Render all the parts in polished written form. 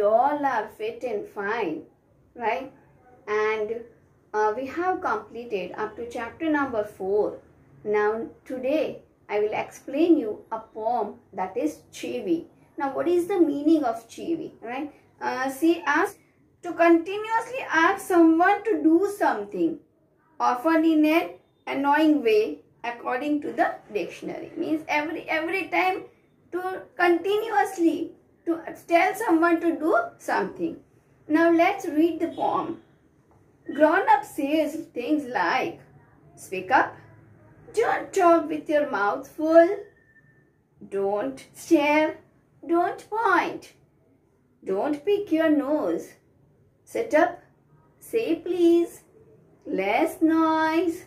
we all are fit and fine, right? And we have completed up to chapter number 4. Now today I will explain you a poem that is Chivvy. Now what is the meaning of Chivvy, right? She asks to continuously ask someone to do something, often in an annoying way according to the dictionary. Means every time to continuously to tell someone to do something. Now let's read the poem. Grown up says things like, speak up, don't talk with your mouth full, don't stare, don't point, don't pick your nose, sit up, say please, less noise,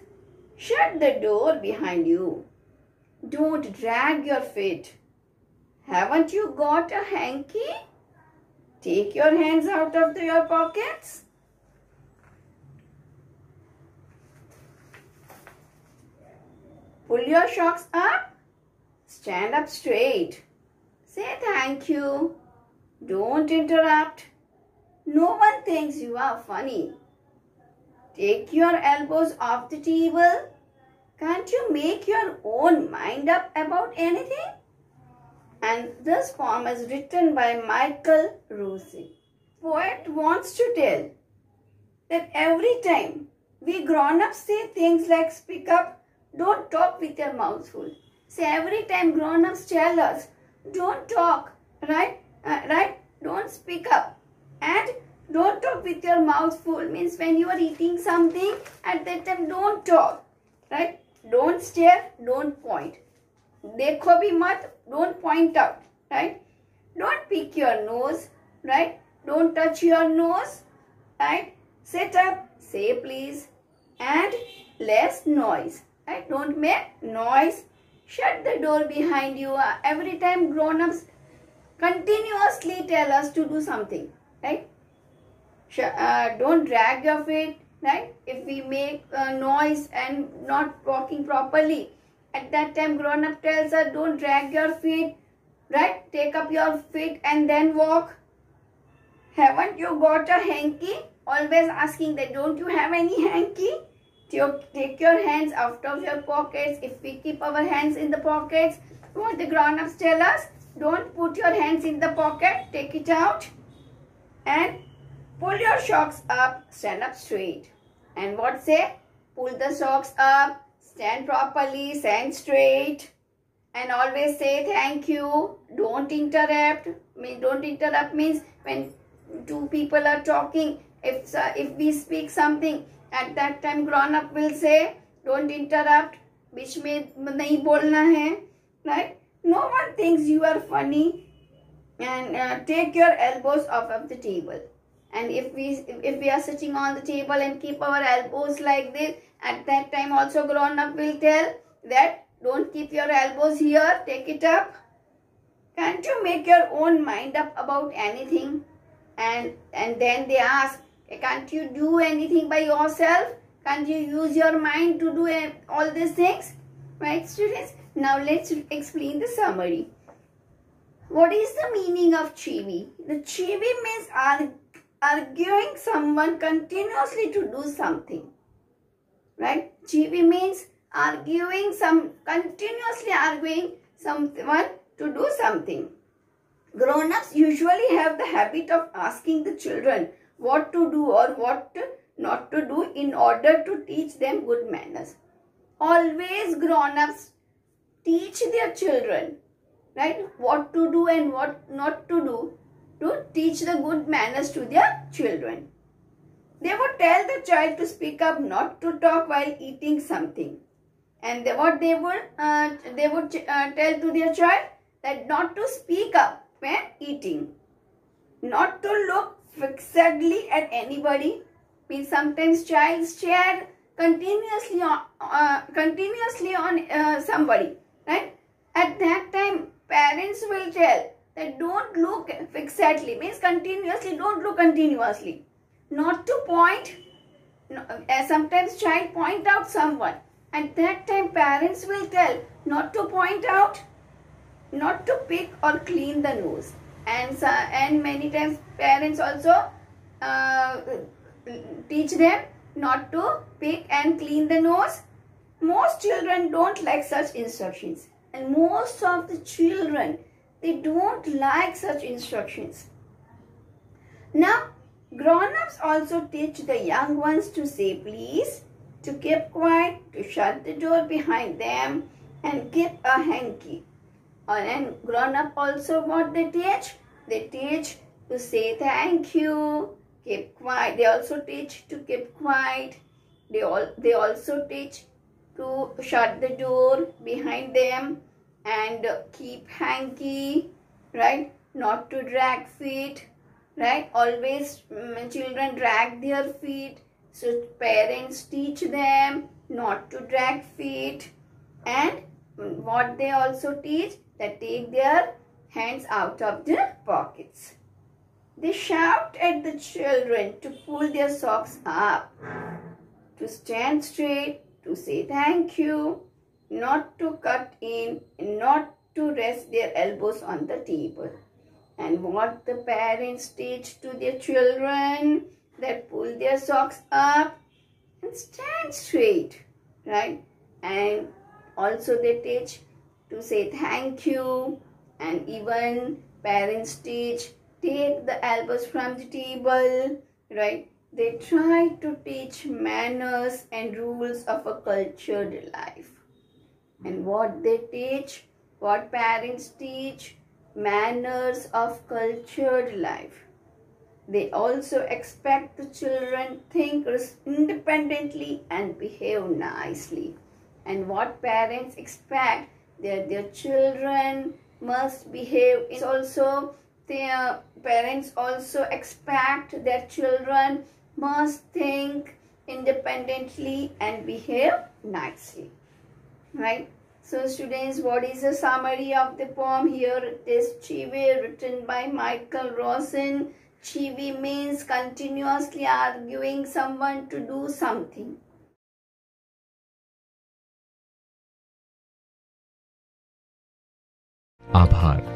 shut the door behind you, don't drag your feet. Haven't you got a hanky? Take your hands out of your pockets. Pull your socks up. Stand up straight. Say thank you. Don't interrupt. No one thinks you are funny. Take your elbows off the table. Can't you make your own mind up about anything? And this poem is written by Rosen. Poet wants to tell that every time we grown-ups say things like speak up, don't talk with your mouth full. So every time grown-ups tell us, don't talk, right? Don't speak up and don't talk with your mouth full. Means when you are eating something, at that time don't talk, right? Don't stare, don't point. Dekho bhi mat, don't point out, right? Don't pick your nose, right? Don't touch your nose, right? Sit up, say please, and less noise, right? Don't make noise. Shut the door behind you. Every time grown-ups continuously tell us to do something, right? Don't drag your feet, right? If we make noise and not walking properly, at that time grown-up tells us don't drag your feet, right? Take up your feet and then walk. Haven't you got a hanky? Always asking that, don't you have any hanky? Take your hands out of your pockets. If we keep our hands in the pockets, what the grown-ups tell us, don't put your hands in the pocket, take it out and pull your socks up, stand up straight. And what say? Pull the socks up, stand properly, stand straight, and always say thank you. Don't interrupt. Don't interrupt means when two people are talking, if we speak something, at that time grown-up will say, don't interrupt, बीच में नहीं बोलना है, right? No one thinks you are funny, and take your elbows off of the table. And if we are sitting on the table and keep our elbows like this, at that time also grown-up will tell that don't keep your elbows here, take it up. Can't you make your own mind up about anything? And then they ask, can't you do anything by yourself? Can't you use your mind to do all these things? Right, students? Now let's explain the summary. What is the meaning of Chivvy? The Chivvy means arguing someone continuously to do something. Right? Chivvy means continuously arguing someone to do something. Grown-ups usually have the habit of asking the children what to do or what not to do in order to teach them good manners. Always grown-ups teach their children, right, what to do and what not to do to teach the good manners to their children. They would tell the child to speak up, not to talk while eating something. And they would tell to their child that not to speak up when eating, not to look fixedly at anybody. Means sometimes child stare continuously on somebody, right? At that time parents will tell that don't look fixedly, means continuously, don't look continuously. Not to point, sometimes child point out someone. At that time parents will tell not to point out, not to pick or clean the nose. and many times parents also teach them not to pick and clean the nose. Most children don't like such instructions, and most of the children, they don't like such instructions. Now, grown-ups also teach the young ones to say please, to keep quiet, to shut the door behind them, and keep a hanky. And grown-up also what they teach? They teach to say thank you, keep quiet. They also teach to keep quiet. They also teach to shut the door behind them and keep hanky, right? Not to drag feet, right? Always children drag their feet. So parents teach them not to drag feet. And what they also teach, that take their hands out of the pockets. They shout at the children to pull their socks up, to stand straight, to say thank you, not to cut in, and not to rest their elbows on the table. And what the parents teach to their children, that pull their socks up and stand straight, right? And also they teach to say thank you, and even parents teach take the elbows from the table, right? They try to teach manners and rules of a cultured life. And what they teach, what parents teach, manners of cultured life. They also expect the children think independently and behave nicely. And what parents expect, that their children must behave. It's also their parents also expect their children must think independently and behave nicely, right? So students, what is the summary of the poem? Here it is Chivvy, written by Michael Rosen. Chivvy means continuously arguing someone to do something. आभार।